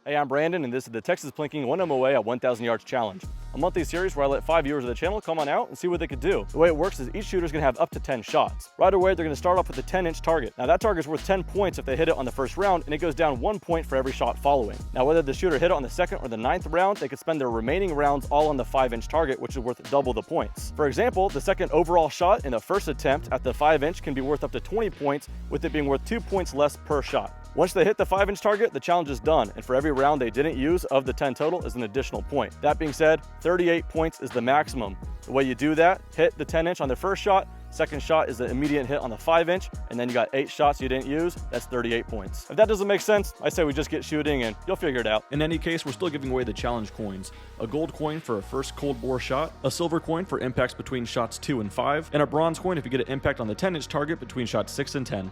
Hey, I'm Brandon, and this is the Texas Plinking 1 MOA at 1,000 yards challenge, a monthly series where I let 5 viewers of the channel come on out and see what they could do. The way it works is each shooter is going to have up to 10 shots. Right away, they're going to start off with a 10-inch target. Now that target is worth 10 points if they hit it on the first round, and it goes down 1 point for every shot following. Now whether the shooter hit it on the second or the 9th round, they could spend their remaining rounds all on the 5-inch target, which is worth double the points. For example, the second overall shot in the first attempt at the 5-inch can be worth up to 20 points, with it being worth 2 points less per shot. Once they hit the 5-inch target, the challenge is done, and for every round they didn't use of the 10 total is an additional point. That being said, 38 points is the maximum. The way you do that, hit the 10-inch on the first shot, second shot is the immediate hit on the 5-inch, and then you got 8 shots you didn't use, that's 38 points. If that doesn't make sense, I say we just get shooting and you'll figure it out. In any case, we're still giving away the challenge coins. A gold coin for a first cold bore shot, a silver coin for impacts between shots 2 and 5, and a bronze coin if you get an impact on the 10-inch target between shots 6 and 10.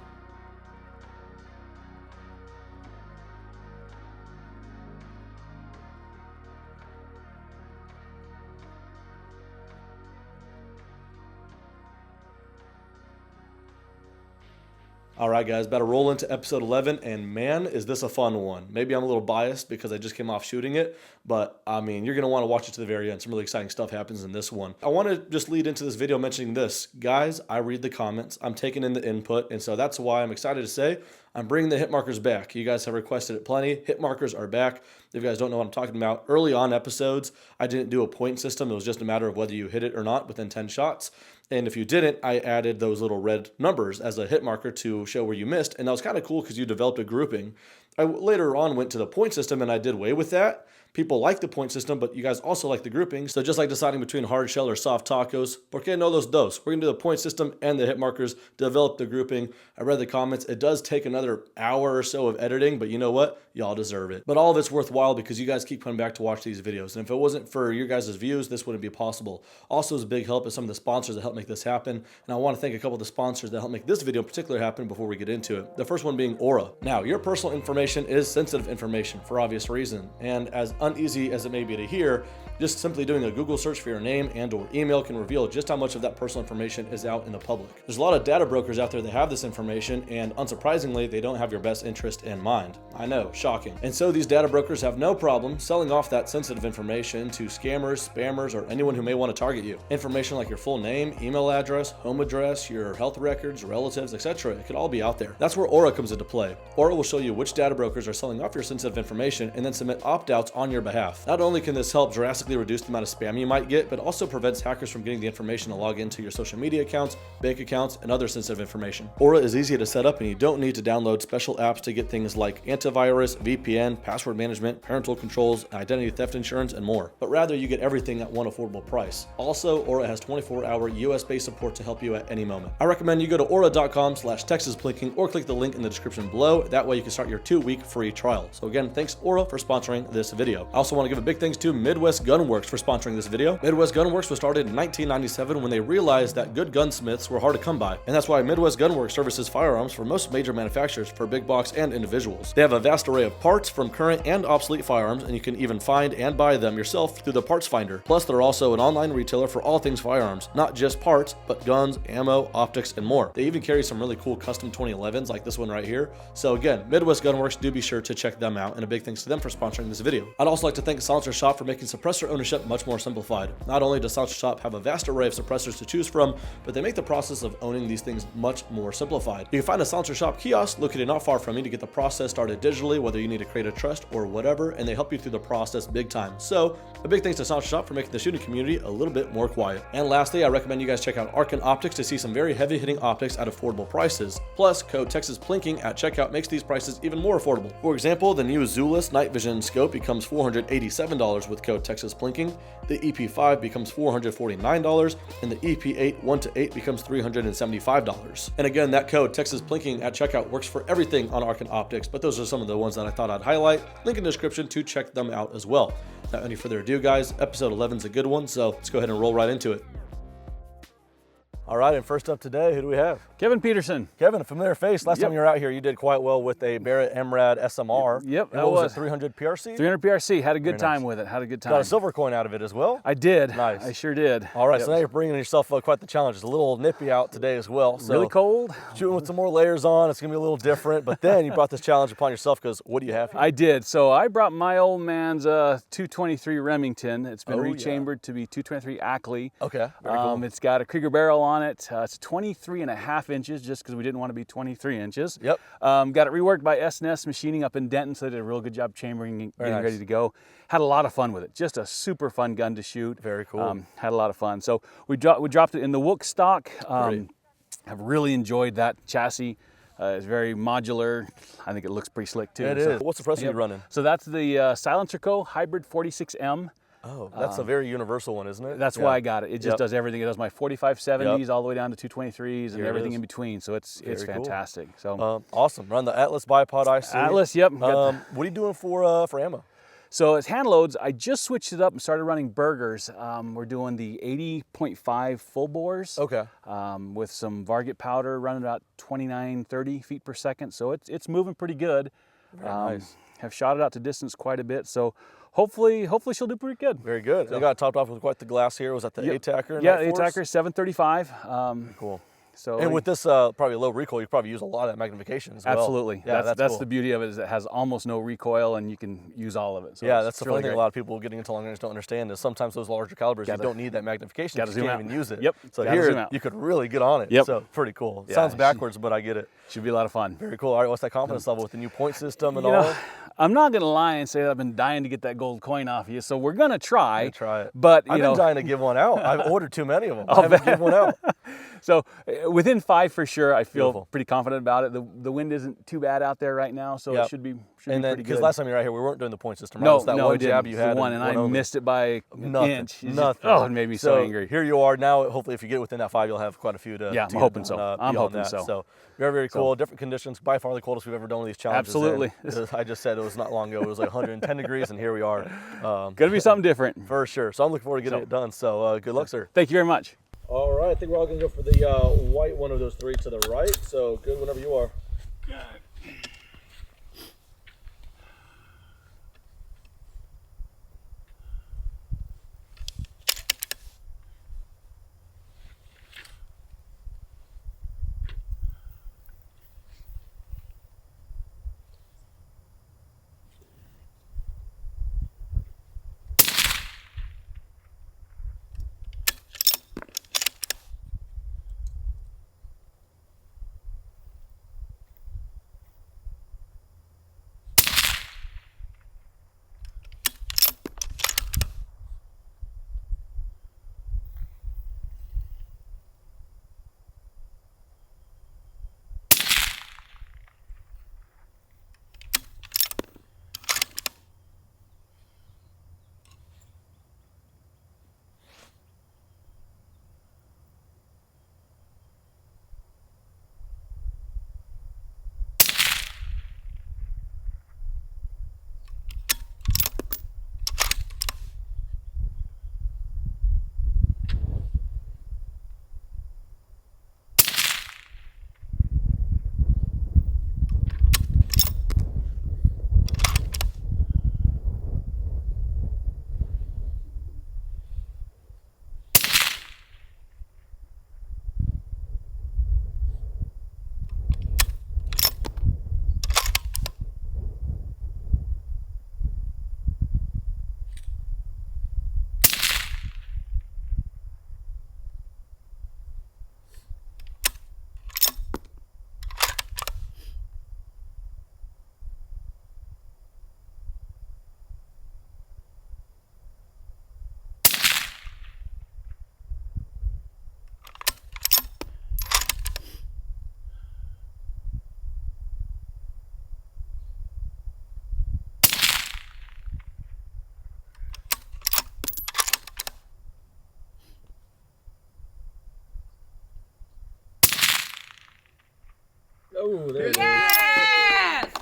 All right, guys, about to roll into episode 11, and man, is this a fun one. Maybe I'm a little biased because I just came off shooting it, but I mean, you're going to want to watch it to the very end. Some really exciting stuff happens in this one. I want to just lead into this video mentioning this. Guys, I read the comments. I'm taking in the input, and so that's why I'm excited to say I'm bringing the hit markers back. You guys have requested it plenty. Hit markers are back. If you guys don't know what I'm talking about, early on episodes, I didn't do a point system. It was just a matter of whether you hit it or not within 10 shots. And if you didn't, I added those little red numbers as a hit marker to show where you missed. And that was kind of cool because you developed a grouping. I later on went to the point system and I did away with that. People like the point system, but you guys also like the grouping. So just like deciding between hard shell or soft tacos, por qué no los dos? We're gonna do the point system and the hit markers, develop the grouping. I read the comments. It does take another hour or so of editing, but you know what? Y'all deserve it. But all of it's worthwhile because you guys keep coming back to watch these videos. And if it wasn't for your guys' views, this wouldn't be possible. Also, as a big help is some of the sponsors that help make this happen. And I want to thank a couple of the sponsors that help make this video in particular happen before we get into it. The first one being Aura. Now, your personal information is sensitive information for obvious reason. And as uneasy as it may be to hear, just simply doing a Google search for your name and or email can reveal just how much of that personal information is out in the public. There's a lot of data brokers out there that have this information, and unsurprisingly, they don't have your best interest in mind. I know, shocking. And so these data brokers have no problem selling off that sensitive information to scammers, spammers, or anyone who may want to target you. Information like your full name, email address, home address, your health records, relatives, etc. It could all be out there. That's where Aura comes into play. Aura will show you which data brokers are selling off your sensitive information and then submit opt-outs on your behalf. Not only can this help drastically reduce the amount of spam you might get, but also prevents hackers from getting the information to log into your social media accounts, bank accounts, and other sensitive information. Aura is easy to set up and you don't need to download special apps to get things like antivirus, VPN, password management, parental controls, identity theft insurance, and more. But rather, you get everything at one affordable price. Also, Aura has 24-hour US-based support to help you at any moment. I recommend you go to aura.com/TexasPlinking or click the link in the description below. That way you can start your 2-week free trial. So again, thanks Aura for sponsoring this video. I also want to give a big thanks to Midwest Gunworks for sponsoring this video. Midwest Gunworks was started in 1997 when they realized that good gunsmiths were hard to come by, and that's why Midwest Gunworks services firearms for most major manufacturers for big box and individuals. They have a vast array of parts from current and obsolete firearms, and you can even find and buy them yourself through the parts finder. Plus, they're also an online retailer for all things firearms, not just parts, but guns, ammo, optics, and more. They even carry some really cool custom 2011s like this one right here. So again, Midwest Gunworks, do be sure to check them out, and a big thanks to them for sponsoring this video. I'd also like to thank Silencer Shop for making suppressor ownership much more simplified. Not only does Silencer Shop have a vast array of suppressors to choose from, but they make the process of owning these things much more simplified. You can find a Silencer Shop kiosk located not far from you to get the process started digitally, whether you need to create a trust or whatever, and they help you through the process big time. So a big thanks to Silencer Shop for making the shooting community a little bit more quiet. And lastly, I recommend you guys check out Arcan Optics to see some very heavy hitting optics at affordable prices. Plus, code Texas Plinking at checkout makes these prices even more affordable. For example, the new Zulus Night Vision scope becomes $487 with code Texas Plinking. The EP5 becomes $449, and the EP8 1-8 becomes $375. And again, that code Texas Plinking at checkout works for everything on Arcan Optics, but those are some of the ones that I thought I'd highlight. Link in the description to check them out as well. Without any further ado, guys, episode 11 is a good one, so let's go ahead and roll right into it. All right, and first up today, who do we have? Kevin Peterson. Kevin, a familiar face. Last time you were out here, you did quite well with a Barrett MRAD SMR. Yep, And what was it, 300 PRC? 300 PRC. Had a good time nice. with it. Had a good time. Got a silver coin out of it as well? I did. Nice. I sure did. All right, Yep. so now you're bringing yourself quite the challenge. It's a little nippy out today as well. So Really cold? shooting with some more layers on, it's going to be a little different. But then you brought this challenge upon yourself because what do you have here? I did. So I brought my old man's 223 Remington. It's been rechambered to be 223 Ackley. Okay, very cool. It's got a Krieger barrel on it. It's 23.5 inches just because we didn't want to be 23 inches. Yep. Got it reworked by S&S Machining up in Denton, so they did a real good job chambering and getting ready to go. Had a lot of fun with it. Just a super fun gun to shoot. Very cool. Had a lot of fun. So we dropped it in the Wook stock. I've really enjoyed that chassis. It's very modular. I think it looks pretty slick too. It is. What suppressor are you running? So that's the Silencer Co. Hybrid 46M. Oh, that's a very universal one, isn't it? That's why I got it. It just does everything. It does my 4570s all the way down to 223s and everything in between. So it's fantastic. Cool. So awesome. Run the Atlas bipod IC. Atlas, yep. What are you doing for ammo? So as hand loads, I just switched it up and started running burgers. We're doing the 80.5 full bores. Okay. With some Varget powder, running about 29, 30 feet per second. So it's moving pretty good. Very nice. Have shot it out to distance quite a bit. So hopefully she'll do pretty good. Very good. So, I got topped off with quite the glass here. Was that the A-Tacker? Yeah, A-Tacker 735. Cool. So and with this probably low recoil, you probably use a lot of that magnification as well. Absolutely. Yeah, that's cool. the beauty of it, is it has almost no recoil and you can use all of it. So yeah, that's the really funny thing great. a lot of people getting into long range don't understand is sometimes those larger calibers, you don't need that magnification. Gotta You zoom can't out. even use it. Yep. So Gotta zoom here, out. you could really get on it. Yep. So pretty cool. Yeah, Sounds backwards, but I get it. Should be a lot of fun. Very cool. All right, what's that confidence level with the new point system and You all? know, I'm not gonna lie and say that I've been dying to get that gold coin off you, so we're gonna try. Try it. But I've been dying to give one out. I've ordered too many of them. I I'll haven't given one out. So within 5 for sure, I feel Beautiful. pretty confident about it. The wind isn't too bad out there right now, so it should be And then, pretty because good. last time you were out here, we weren't doing the point system. Right? No, It was that no, one it didn't. jab you The had. one, and I only. missed it by Nothing. an inch. Nothing. Oh, it made me so angry. Here you are now. Hopefully, if you get within that 5, you'll have quite a few to. Yeah, to I'm hoping so. I'm beyond hoping that. so. So very, very cool. Different conditions. By far the coldest we've ever done with these challenges. Absolutely. And I just said it was not long ago. It was like 110 degrees, and here we are. Gotta be something different. For sure. So I'm looking forward to getting it done. So good luck, sir. Thank you very much. All right. I think we're all gonna go for the white one of those 3 to the right. So good whenever you are. Oh, there you Yes!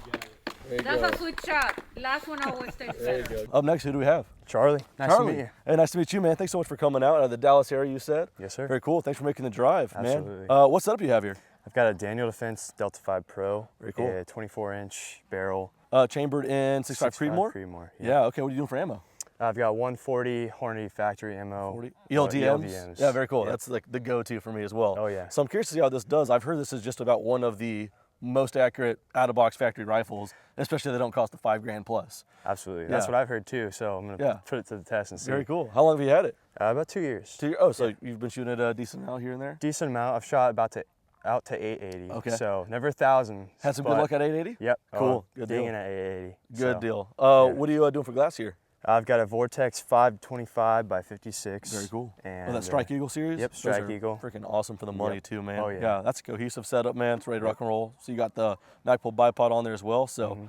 go. That's a sweet shot. Last one always stays better. Up next, who do we have? Charlie, nice Charlie. to meet you. Hey, nice to meet you, man. Thanks so much for coming out of the Dallas area, you said? Yes, sir. Very cool. Thanks for making the drive, Absolutely. man. What setup you have here? I've got a Daniel Defense Delta 5 Pro. Very cool. A 24-inch barrel. Chambered in 6.5 Creedmoor? Creedmoor, Yeah, okay. What are you doing for ammo? I've got 140 Hornady factory ammo. 40? ELDMs. ELDMs? Yeah, very cool. Yep. That's like the go-to for me as well. Oh, yeah. So I'm curious to see how this does. I've heard this is just about one of the most accurate out-of-box factory rifles, especially if they don't cost the $5,000 plus. Absolutely. That's Yeah. what I've heard too. So I'm gonna put it to the test and see. Very cool. How long have you had it? About 2 years. 2 years. Oh, so you've been shooting it a decent amount here and there? Decent amount. I've shot out to 880. Okay. So never 1,000. Had some good luck at 880? Yep. Cool. Good deal. Dinging at 880. Good so. deal. Yeah. What are you doing for glass here? I've got a Vortex 525 by 56. Very cool. And that Strike Eagle series? Yep, Those Strike are Eagle. Freaking awesome for the money Yep. too, man. Oh, yeah. Yeah, that's a cohesive setup, man. It's ready to rock and roll. So you got the Magpul bipod on there as well. So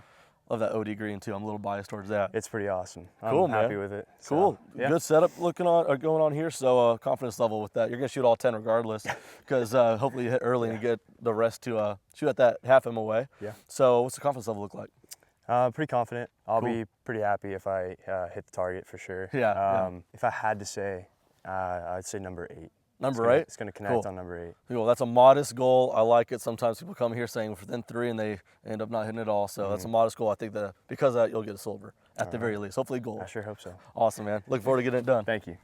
love that OD green too. I'm a little biased towards that. It's pretty awesome. Cool, I'm happy man. with it. Cool. So, yeah. Good setup going on here. So confidence level with that. You're gonna shoot all 10 regardless, because hopefully you hit early and you get the rest to shoot at that half MOA. Yeah. So what's the confidence level look like? Pretty confident. I'll Cool. be pretty happy if I hit the target for sure. Yeah, If I had to say, I'd say number 8. Number It's gonna- 8? It's going to connect Cool. on number 8. Cool. That's a modest goal. I like it. Sometimes people come here saying within 3 and they end up not hitting it all. So that's a modest goal. I think that because of that you'll get a silver at the very least. Hopefully gold. I sure hope so. Awesome, man. Looking forward to getting it done. Thank you.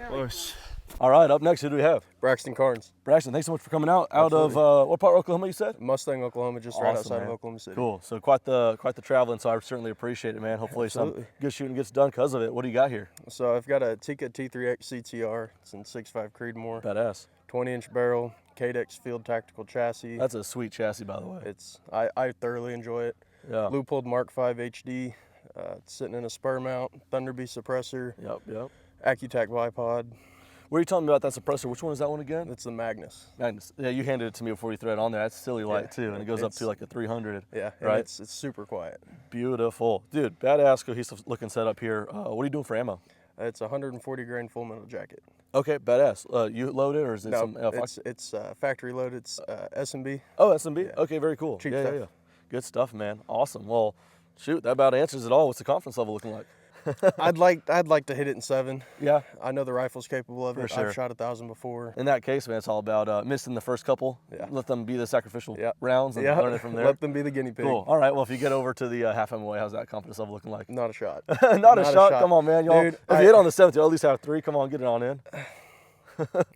Close. All right, up next, who do we have? Braxton Carnes. Braxton, thanks so much for coming out. Out of what part of Oklahoma you said? Mustang, Oklahoma, just right Awesome, outside man. of Oklahoma City. Cool. So quite the traveling. So I certainly appreciate it, man. Hopefully Absolutely. some good shooting gets done because of it. What do you got here? So I've got a Tika T3X CTR. It's in 6.5 Creedmoor. Badass. 20-inch barrel, Cadex Field Tactical chassis. That's a sweet chassis, by the way. I thoroughly enjoy it. Yeah. Loophole Mark V HD. It's sitting in a spur mount. Thunderbee suppressor. Yep. Accutac bipod. What are you telling me about that suppressor? Which one is that one again? It's the Magnus. Magnus. Yeah, you handed it to me before you threw it on there. That's silly light too, and it goes up to like a 300. Yeah, and right. it's super quiet. Beautiful, dude. Badass, cohesive looking setup here. What are you doing for ammo? It's a 140 grain full metal jacket. Okay, badass. You loaded or is it No, some? it's factory loaded. It's S&B. Oh, S&B. Yeah. Okay, very cool. Cheap yeah, stuff. yeah. Good stuff, man. Awesome. Well, shoot, that about answers it all. What's the confidence level looking like? I'd like to hit it in 7. Yeah. I know the rifle's capable of For it. sure. I've shot 1,000 before. In that case, man, it's all about missing the first couple. Yeah. Let them be the sacrificial Yep. rounds and learn it from there. Let them be the guinea pig. Cool. All right. Well, if you get over to the half MOA, how's that confidence level looking like? Not a shot. Not a shot. Come on, man. Y'all, Dude, if you hit on the 7th, you'll at least have 3. Come on, get it on in.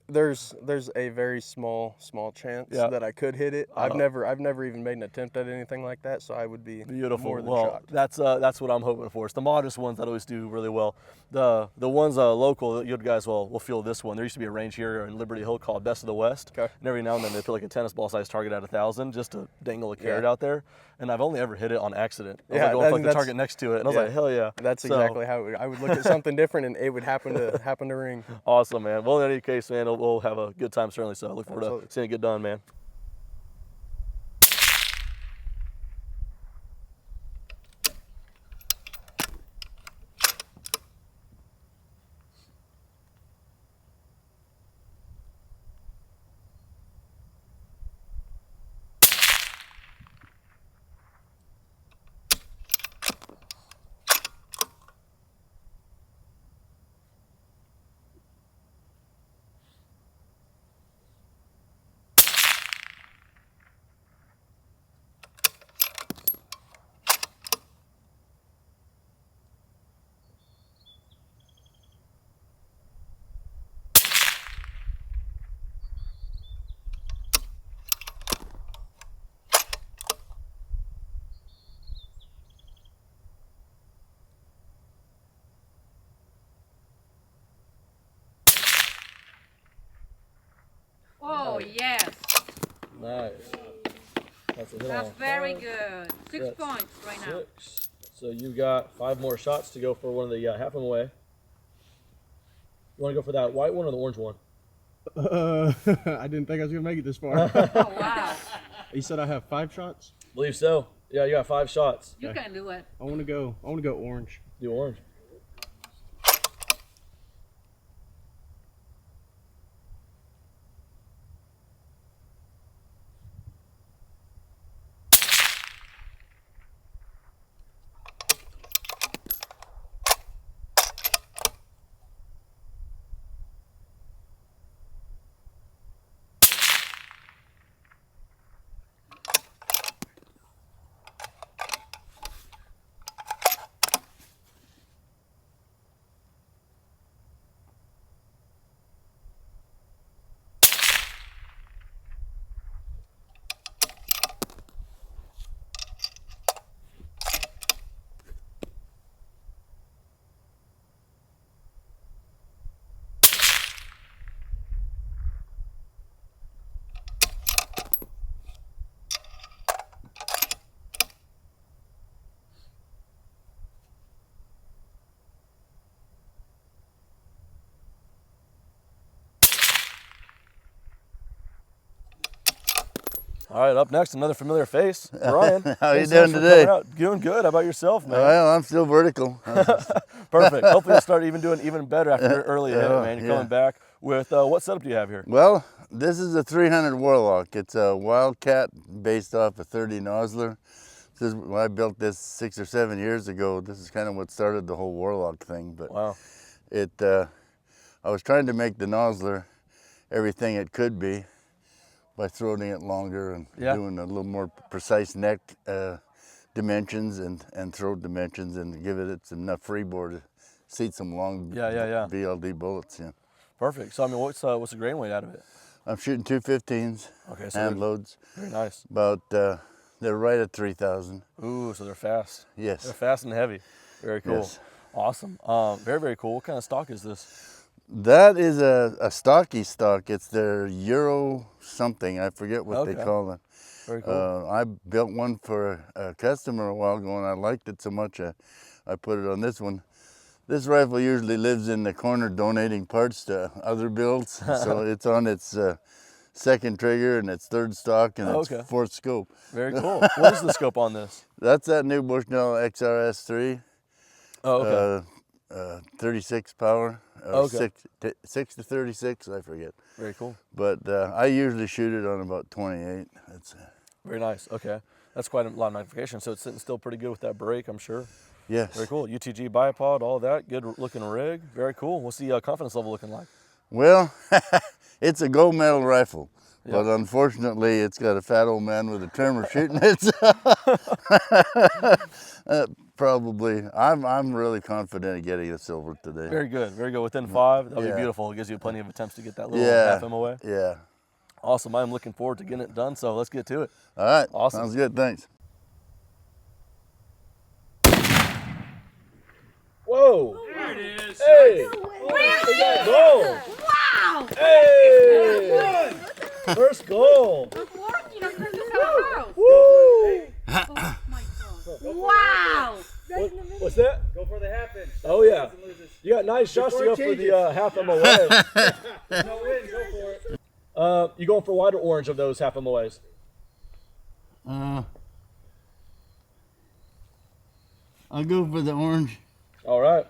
There's a very small chance Yeah. that I could hit it. I've never even made an attempt at anything like that, so I would be Beautiful. more than Well, shocked. that's what I'm hoping for. It's the modest ones that always do really well. The ones local, you guys will feel this one. There used to be a range here in Liberty Hill called Best of the West. Okay. And every now and then they put like a tennis ball size target at 1,000 just to dangle a carrot Yeah. out there. And I've only ever hit it on accident. I was Yeah, like going for like the that's- target next to it, and I was yeah. like, hell yeah. That's So, exactly how I would look at something different, and it would happen to ring. awesome, man. Well, in any case, man, we'll have a good time certainly. So I look forward Absolutely. to seeing it get done, man. Oh, yes. Nice. That's a hit That's on very 5, good. 6 That's points right now. 6. So you got 5 more shots to go for one of the half MOA. You want to go for that white one or the orange one? I didn't think I was gonna make it this far. Oh, wow. You said I have 5 shots. Believe so. Yeah, you got 5 shots. You can do it. I want to go orange. Do orange. All right, up next, another familiar face, Brian. How you Thanks so much doing for today? coming out. Doing good. How about yourself, man? Well, I'm still vertical. Perfect. Hopefully you'll start doing even better after your early hit, man. You're yeah. coming back with, what setup do you have here? Well, this is a 300 Warlock. It's a Wildcat based off a 30 Nosler. I built this 6 or 7 years ago. This is kind of what started the whole Warlock thing. But Wow. I was trying to make the Nosler everything it could be by throating it longer and doing a little more precise neck dimensions and throat dimensions, and give it enough freeboard to seat some long Yeah. VLD bullets. Yeah. Perfect. So I mean, what's the grain weight out of it? I'm shooting 215s, Okay, so hand loads. very nice. About, they're right at 3,000. Ooh, so they're fast. Yes. They're fast and heavy. Very cool. Yes. Awesome. Very, very cool. What kind of stock is this? That is a stocky stock. It's their Euro something. I forget what they call it. Very cool. I built one for a customer a while ago, and I liked it so much I put it on this one. This rifle usually lives in the corner donating parts to other builds, so it's on its second trigger and its third stock and its fourth scope. Very cool. What is the scope on this? That's that new Bushnell XRS3. Oh, okay. 36 power. Okay. 6 to 36, I forget. Very cool. But I usually shoot it on about 28. That's Very nice. Okay. That's quite a lot of magnification. So it's sitting still pretty good with that brake, I'm sure. yes. Very cool. UTG bipod, all that. Good looking rig. Very cool. What's the confidence level looking like? Well, it's a gold medal rifle, but unfortunately, it's got a fat old man with a trimmer shooting it. Probably, I'm really confident in getting a silver today. Very good. Very good. Within 5, that'll be beautiful. It gives you plenty of attempts to get that little Yeah. half MOA. Yeah. Awesome. I'm looking forward to getting it done. So let's get to it. All right. Awesome. Sounds good. Thanks. Whoa. There it is. Hey. We got goal. Wow. Hey. First goal. It's working. I'm going to the house. Woo. Oh my God. Wow. What's that? Go for the half inch. Oh yeah. You got nice shots to go for the half MOA. No win, go for it. You going for white or orange of those half MOAs? I'll go for the orange. All right.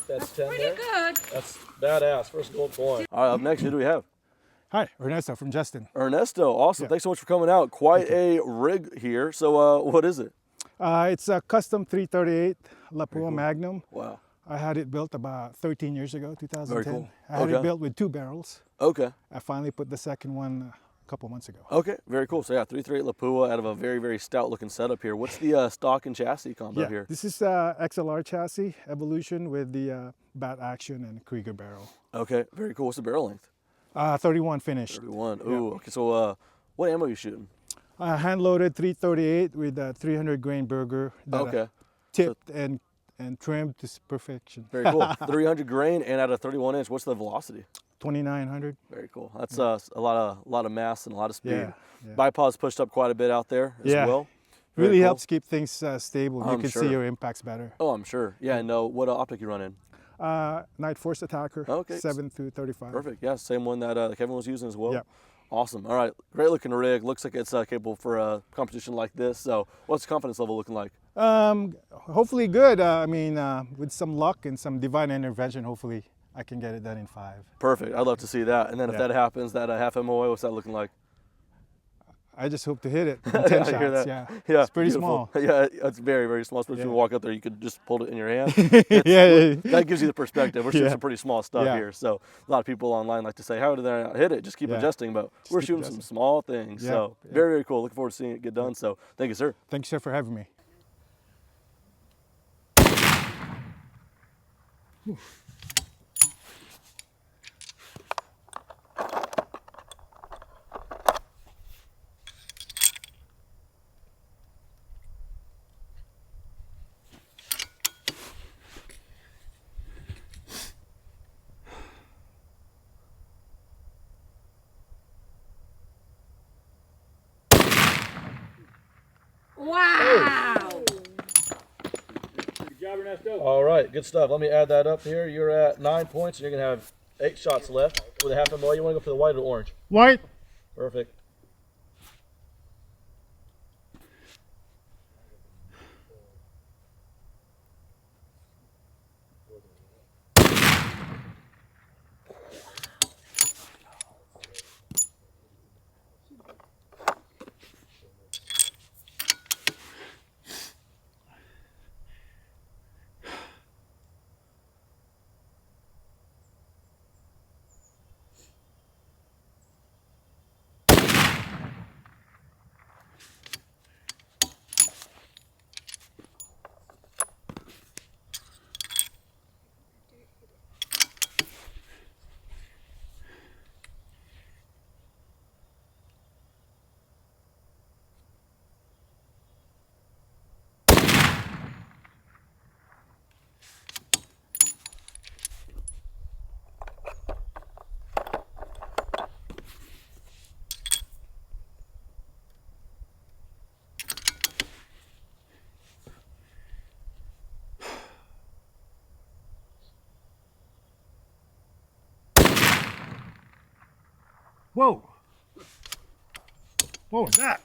That's 10 Pretty there. good. That's badass. First gold coin. All right, up next, who do we have? Hi, Ernesto from Justin. Ernesto. Awesome. Yeah. Thanks so much for coming out. Quite a rig here. So what is it? It's a custom 338 Lapua Magnum. Wow. I had it built about 13 years ago, 2010. cool. I had Okay. it built with 2 barrels. Okay. I finally put the second one couple months ago. Okay, very cool. So yeah, 338 Lapua out of a very, very stout looking setup here. What's the stock and chassis combo here? This is XLR chassis Evolution with the bat action and Krieger barrel. Okay, very cool. What's the barrel length? 31 finished. 31. Ooh, okay. So what ammo are you shooting? Hand loaded 338 with a 300 grain burger. That Okay. tipped and trimmed to perfection. Very cool. 300 grain and at a 31 inch. What's the velocity? 2,900. Very cool. That's a lot of mass and a lot of speed. Yeah. Bipod's pushed up quite a bit out there as well. Very Really cool. helps keep things stable. You I'm can sure. see your impacts better. Oh, I'm sure. Yeah, no. What optic you run in? Night Force Attacker, Okay. 7 through 35. Perfect. Yeah, same one that Kevin was using as well. Yep. Awesome. All right. Great looking rig. Looks like it's capable for a competition like this. So, what's the confidence level looking like? Hopefully good. I mean, with some luck and some divine intervention, hopefully I can get it done in 5. Perfect. I'd love to see that. And then if Yeah. that happens, that half MOA, what's that looking like? I just hope to hit it in 10 I shots. hear that. Yeah. Yeah, It's pretty beautiful. small. Yeah, it's very, very small. Especially when you Yeah. walk out there, you could just hold it in your hand. Yeah. That gives you the perspective. We're shooting Yeah. some pretty small stuff Yeah. here. So a lot of people online like to say, how did they not hit it? Just keep Yeah. adjusting. But we're keep shooting some adjusting. small things. Yeah. So Yeah. very, very cool. Looking forward to seeing it get done. So thank you, sir. Thank you, sir, for having me. Wow. Good job, Ernesto. All right, good stuff. Let me add that up here. You're at 9 points, and you're going to have 8 shots left with a half MOA. You want to go for the white or orange? White. Perfect. Whoa. What was that?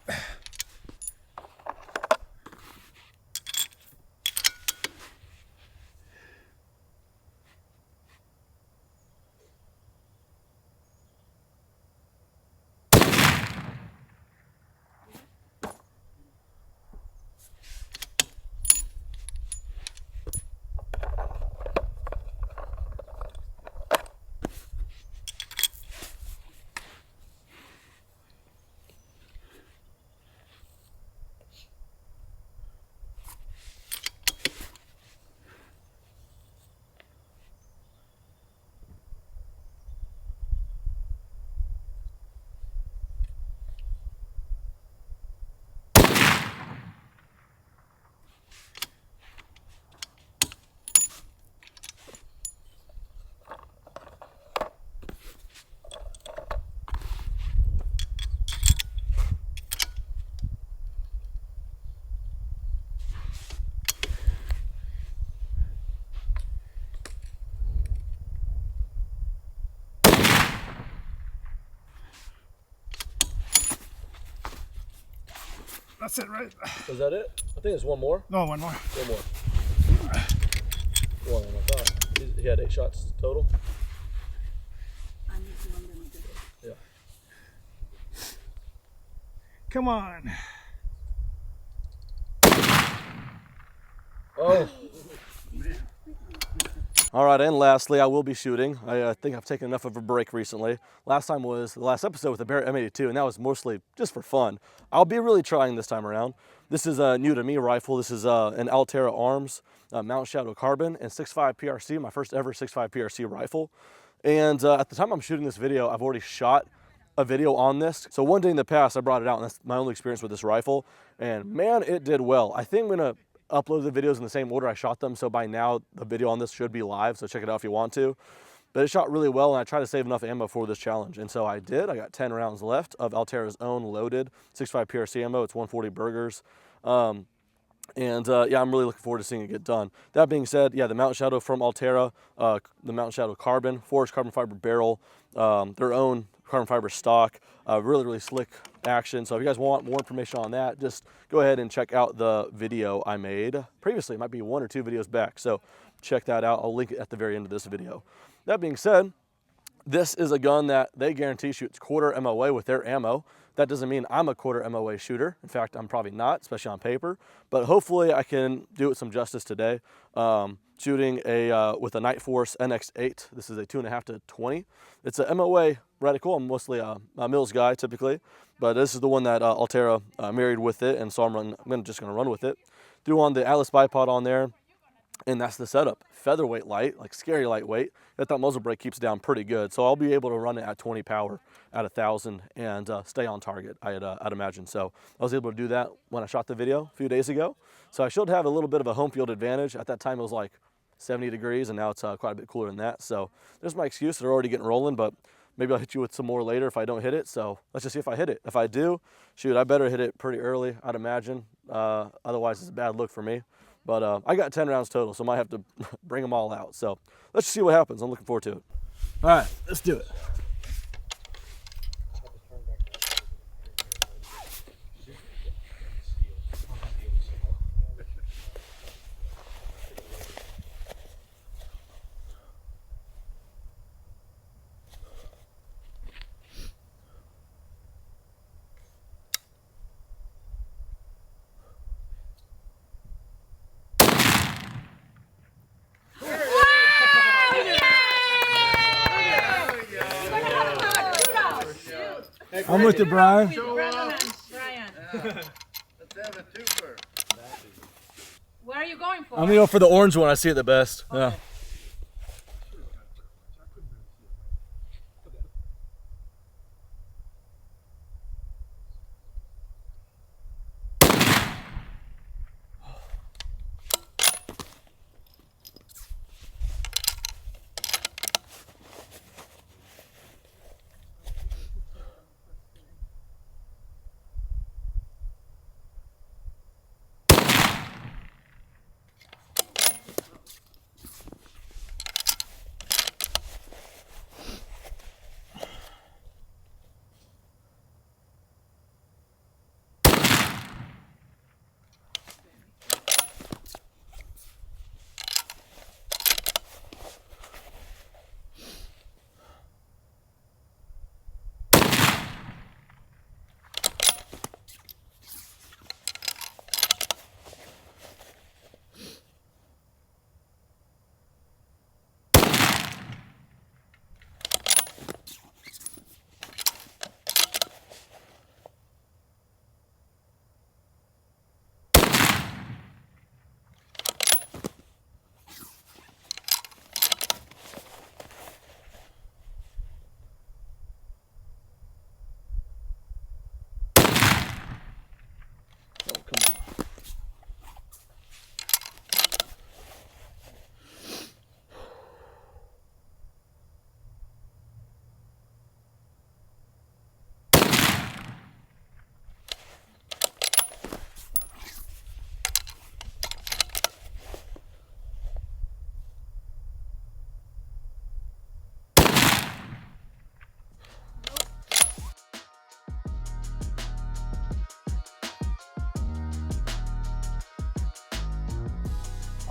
That's it, right? Was that it? I think there's one more. No, one more. One more. One, I thought. He had 8 shots total. Yeah. Come on. Oh. All right, and lastly, I will be shooting. I think I've taken enough of a break recently. Last time was the last episode with the Barrett M82, and that was mostly just for fun. I'll be really trying this time around. This is a new to me rifle. This is an Altera Arms Mount Shadow Carbon and 6.5 PRC, my first ever 6.5 PRC rifle. And at the time I'm shooting this video, I've already shot a video on this. So one day in the past, I brought it out, and that's my only experience with this rifle. And man, it did well. I think I'm gonna upload the videos in the same order I shot them, so by now the video on this should be live, so check it out if you want to. But it shot really well, and I tried to save enough ammo for this challenge, and so I did. I got 10 rounds left of Altera's own loaded 6.5 PRC ammo. It's 140 burgers. Yeah, I'm really looking forward to seeing it get done. That being said, yeah, the Mountain Shadow from Altera, the Mountain Shadow Carbon, forged carbon fiber barrel, their own carbon fiber stock, really, really slick action. So if you guys want more information on that, just go ahead and check out the video I made previously. It might be 1 or 2 videos back, so check that out. I'll link it at the very end of this video. That being said, this is a gun that they guarantee shoots quarter MOA with their ammo. That doesn't mean I'm a quarter MOA shooter. In fact, I'm probably not, especially on paper, but hopefully I can do it some justice today. Shooting with a Night Force NX8. This is a 2.5 to 20. It's a MOA reticle. I'm mostly a Mills guy typically, but this is the one that Altera married with it, and so I'm just gonna run with it. Threw on the Atlas bipod on there, and that's the setup. Featherweight light, like scary lightweight. That muzzle brake keeps down pretty good, so I'll be able to run it at 20 power at 1,000 and stay on target, I'd imagine. So I was able to do that when I shot the video a few days ago. So I should have a little bit of a home field advantage. At that time it was like 70 degrees, and now it's quite a bit cooler than that. So there's my excuse. They're already getting rolling, but maybe I'll hit you with some more later if I don't hit it. So let's just see if I hit it. If I do, shoot, I better hit it pretty early, I'd imagine. Otherwise it's a bad look for me. But I got 10 rounds total, so I might have to bring them all out. So let's just see what happens. I'm looking forward to it. All right, let's do it. I'm with you, Brian. Where are you going for? I'm gonna go for the orange one. I see it the best. Okay. Yeah.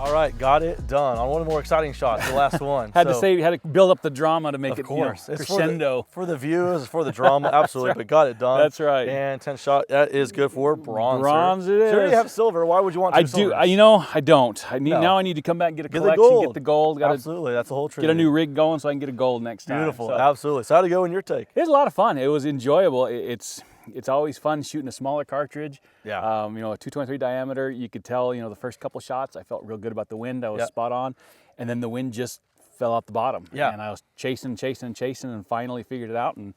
All right, got it done on one of the more exciting shots, the last one. Had to build up the drama to make Of it course. you know, It's crescendo. for the views, for the drama, absolutely, but got it done. That's right. And 10th shot, that is good for bronze. Bronze sir. it So you already is. have silver. Why would you want two I do. silvers? You know, I don't. No. Now I need to come back and get a Get the collection, gold. get the gold. Got to Absolutely, that's the whole trick. get a new rig going so I can get a gold next time. Beautiful, So, absolutely. So how'd it go in your take? it was a lot of fun. It was enjoyable. It's always fun shooting a smaller cartridge. Yeah. You know, a 223 diameter. You could tell. You know, the first couple shots, I felt real good about the wind. I was Yeah. spot on, and then the wind just fell out the bottom. Yeah. And I was chasing, and finally figured it out. And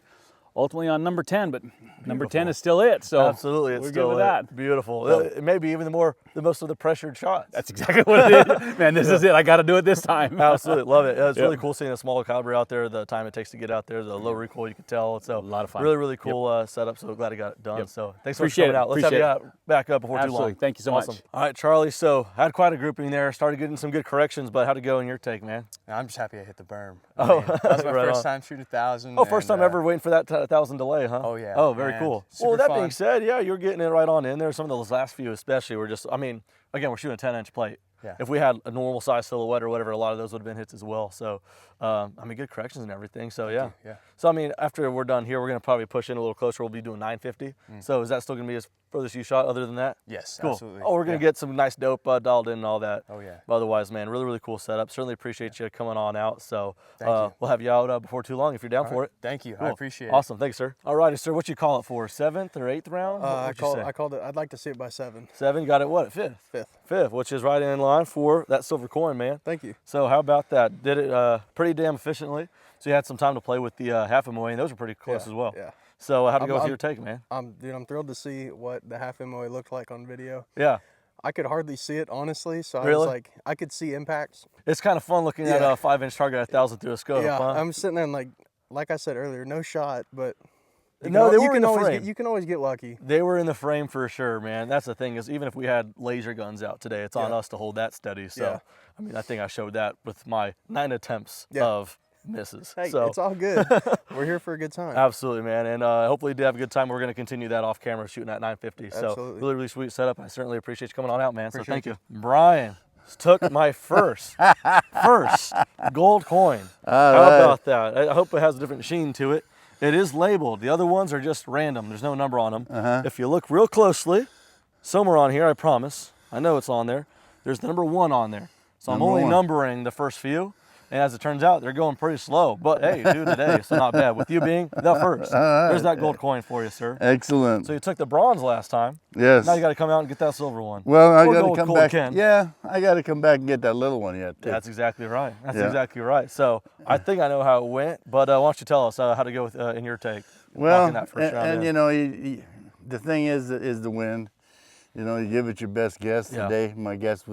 ultimately on number 10, but number 10 is still it. So Absolutely, it's we're still good with that. Beautiful. Maybe even the most of the pressured shots. That's exactly what it is. Man, this is it. I got to do it this time. Absolutely, love it. It's really cool seeing a smaller caliber out there, the time it takes to get out there, the low recoil, you can tell. So A lot of fun. Really, really cool setup. So glad I got it done. Yep. So thanks so much for Appreciate coming it. out. Let's have Appreciate you back up before Absolutely. too long. Thank you so Awesome. much. All right, Charlie. So had quite a grouping there. Started getting some good corrections, but how'd it go in your take, man? I'm just happy I hit the berm. Oh, That was my right first on. time shooting 1,000. Oh, first time ever waiting for that 1,000 delay, huh? Oh, yeah. Oh, very And cool. super Well, that being fun. said, yeah, you're getting it right on in there. Some of those last few especially were just, I mean, again, we're shooting a 10-inch plate. Yeah. If we had a normal size silhouette or whatever, a lot of those would have been hits as well. So, I mean, good corrections and everything. So, yeah. Yeah. So, I mean, after we're done here, we're going to probably push in a little closer. We'll be doing 950. So, is that still going to be as furthest you shot other than that? Yes, Cool. absolutely. Oh, we're going to get some nice dope dialed in and all that. Oh, yeah. But otherwise, man, really, really cool setup. Certainly appreciate you coming on out. So, Thank you. we'll have you out before too long if you're down for it. Thank you. I Cool. appreciate it. Awesome. Thanks, sir. All righty, sir. What you call it for? 7th or 8th round? I What'd you say? called it. I'd like to see it by 7. 7, got it what? 5th? 5th. 5th, which is right in line for that silver coin, man. Thank you. So how about that? Did it pretty damn efficiently. So you had some time to play with the half MOA, and those were pretty close Yeah, as well. yeah. So how'd it go with I'm- your take, man? Dude, I'm thrilled to see what the half MOA looked like on video. Yeah. I could hardly see it, honestly. So I Really? was like, I could see impacts. It's kind of fun looking at Yeah. a 5-inch target at 1,000 through a scope, Yeah, huh? I'm sitting there and like I said earlier, no shot, but No, they were in the frame. You can always get lucky. They were in the frame for sure, man. That's the thing is, even if we had laser guns out today, it's on Yeah. us to hold that steady. So, Yeah. I mean, I think I showed that with my 9 attempts Yeah. of misses. Hey, so, it's all good. We're here for a good time. absolutely, man. And hopefully you did have a good time. We're going to continue that off camera shooting at 950. So, Absolutely. really, really sweet setup. I certainly appreciate you coming on out, man. So, Appreciate thank you. Brian took my first gold coin. How about that? I hope it has a different sheen to it. It is labeled. The other ones are just random. There's no number on them. If you look real closely, somewhere on here, I promise, I know it's on there, there's the number 1 on there. So I'm Number only 1. numbering the first few. And as it turns out, they're going pretty slow. But hey, 2 today, so not bad. With you being the first. There's that gold coin for you, sir. Excellent. So you took the bronze last time. Yes. Now you got to come out and get that silver one. Well, I Or got gold to come coin back. can. Yeah, I got to come back and get that little one yet. Too. That's exactly right. That's Yeah. exactly right. So I think I know how it went, but why don't you tell us how to go with, in your take? Well, knocking that first round and in. you know, the thing is the wind. You know, you give it your best guess Yeah. today. My guess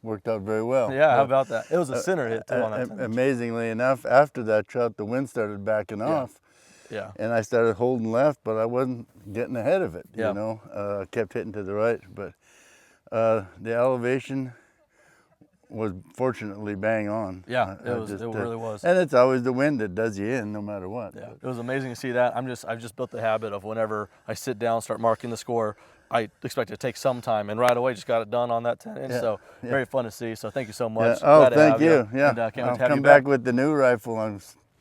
worked out very well. Yeah, how about that? It was a center hit too on that 10-inch. Amazingly enough, after that shot, the wind started backing off, Yeah. and I started holding left, but I wasn't getting ahead of it. Yeah. You know, I kept hitting to the right, but the elevation was fortunately bang on. Yeah, I it really was. And it's always the wind that does you in, no matter what. Yeah, it was amazing to see that. I've just built the habit of whenever I sit down, start marking the score, I expect it to take some time, and right away just got it done on that 10-inch. Yeah, So yeah. very fun to see. So thank you so Yeah. much. Oh, Glad to thank have you. Yeah, And, can't wait I'll to have come you back with the new rifle.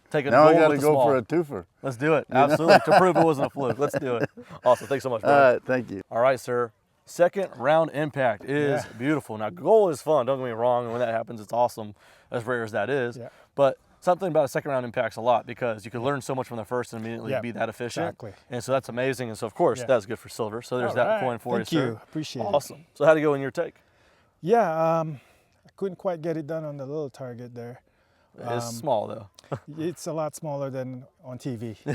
Take it Now I gold got to with the go small. for a twofer. Let's do it. Absolutely. To prove it wasn't a fluke. Let's do it. Awesome. Thanks so much, bro. All right, thank you. All right, sir. Second round impact is beautiful. Now, goal is fun. Don't get me wrong. And when that happens, it's awesome, as rare as that is. Yeah. But something about a second round impacts a lot because you can learn so much from the first and immediately be that efficient. Exactly. And so that's amazing. And so, of course, that's good for silver. So there's All that right. coin for Thank you, you. sir. Appreciate it. Awesome. So how'd it go in your take? Yeah, I couldn't quite get it done on the little target there. It's small, though. It's a lot smaller than on TV. Yeah,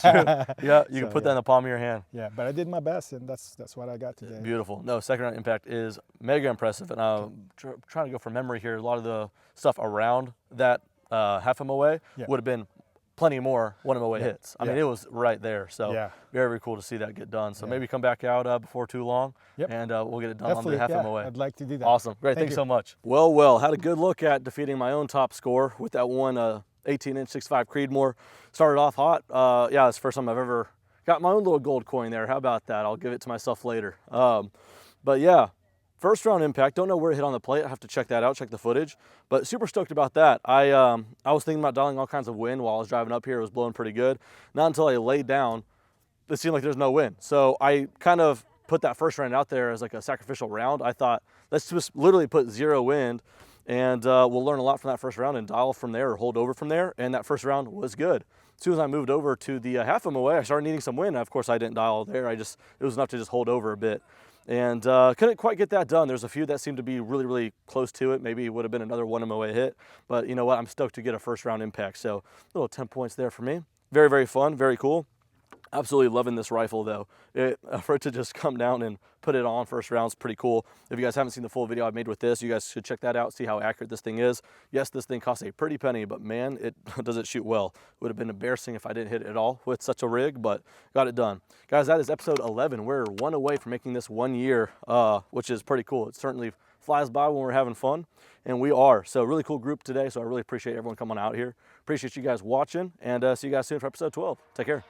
that's true. Yeah, you can put that in the palm of your hand. Yeah, but I did my best, and that's what I got today. Beautiful. No, second round impact is mega impressive. And I'm trying to go from memory here. A lot of the stuff around that half MOA would have been plenty more 1 MOA hits. I mean, it was right there. So very, very cool to see that get done. So maybe come back out before too long, and we'll get it done Definitely, on the half MOA. I'd like to do that. Awesome. Great. Thank Thanks you. so much. Well, had a good look at defeating my own top score with that one 18-inch 6.5 Creedmoor. Started off hot. Yeah, it's the first time I've ever got my own little gold coin there. How about that? I'll give it to myself later. But yeah, First round impact, don't know where it hit on the plate. I have to check that out, check the footage, but super stoked about that. I was thinking about dialing all kinds of wind while I was driving up here. It was blowing pretty good. Not until I laid down, it seemed like there's no wind. So I kind of put that first round out there as like a sacrificial round. I thought, let's just literally put 0 wind, and we'll learn a lot from that first round and dial from there or hold over from there. And that first round was good. As soon as I moved over to the half MOA, I started needing some wind. Of course, I didn't dial there. It was enough to just hold over a bit. And couldn't quite get that done. There's a few that seemed to be really, really close to it. Maybe it would have been another 1 MOA hit. But you know what? I'm stoked to get a first round impact. So little 10 points there for me. Very, very fun. Very cool. Absolutely loving this rifle though. For it to just come down and put it on first round is pretty cool. If you guys haven't seen the full video I made with this, you guys should check that out, see how accurate this thing is. Yes, this thing costs a pretty penny, but man, it does it shoot well. Would have been embarrassing if I didn't hit it at all with such a rig, but got it done. Guys, that is episode 11. We're 1 away from making this 1 year, which is pretty cool. It certainly flies by when we're having fun, and we are. So really cool group today, so I really appreciate everyone coming out here. Appreciate you guys watching, and see you guys soon for episode 12. Take care.